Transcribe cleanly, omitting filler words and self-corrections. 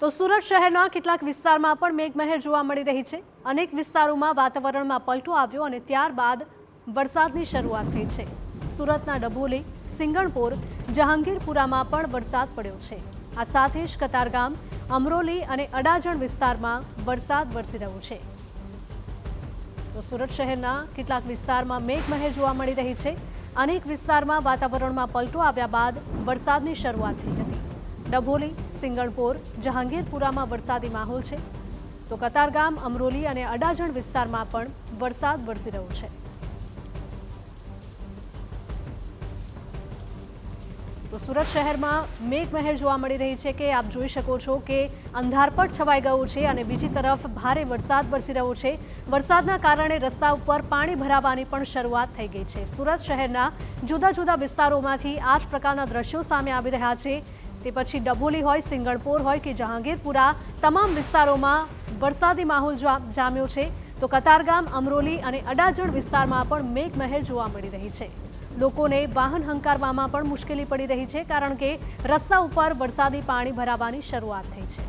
તો સુરત શહેરના કેટલાક વિસ્તારમાં પણ મેઘમહેર જોવા મળી રહી છે। અનેક વિસ્તારોમાં વાતાવરણમાં પલટો આવ્યો અને ત્યારબાદ વરસાદની શરૂઆત થઈ છે। સુરતના ડભોલી, સિંગણપોર, જહાંગીરપુરામાં પણ વરસાદ પડ્યો છે। આ સાથે જ કતારગામ, અમરોલી અને અડાજણ વિસ્તારમાં વરસાદ વરસી રહ્યો છે। તો સુરત શહેરના કેટલાક વિસ્તારમાં મેઘમહેર જોવા મળી રહી છે। અનેક વિસ્તારમાં વાતાવરણમાં પલટો આવ્યા બાદ વરસાદની શરૂઆત થઈ હતી। ડભોલી, સિંગણપોર, જહાંગીરપુરામાં વરસાદી માહોલ છે, તો કતારગામ, અમરોલી અને અડાજણ વિસ્તારમાં પણ વરસાદ વરસી રહ્યો છે। તો સુરત શહેરમાં મેઘમહેર જોવા મળી રહી છે કે આપ જોઈ શકો છો કે અંધારપટ છવાઈ ગયું છે અને બીજી તરફ ભારે વરસાદ વરસી રહ્યો છે। વરસાદના કારણે રસ્તા ઉપર પાણી ભરાવાની પણ શરૂઆત થઈ ગઈ છે। સુરત શહેરના જુદા જુદા વિસ્તારોમાંથી આ જ પ્રકારના દ્રશ્યો સામે આવી રહ્યા છે। તે પછી ડભોલી હોય, સિંગણપોર હોય કે જહાંગીરપુરા, તમામ વિસ્તારોમાં વરસાદી માહોલ જામ્યો છે। તો કતારગામ, અમરોલી અને અડાજણ વિસ્તારમાં પણ મેઘમહેર જોવા મળી રહી છે। લોકોને વાહન હંકારવામાં પણ મુશ્કેલી પડી રહી છે, કારણ કે રસ્તા ઉપર વરસાદી પાણી ભરાવાની શરૂઆત થઈ છે।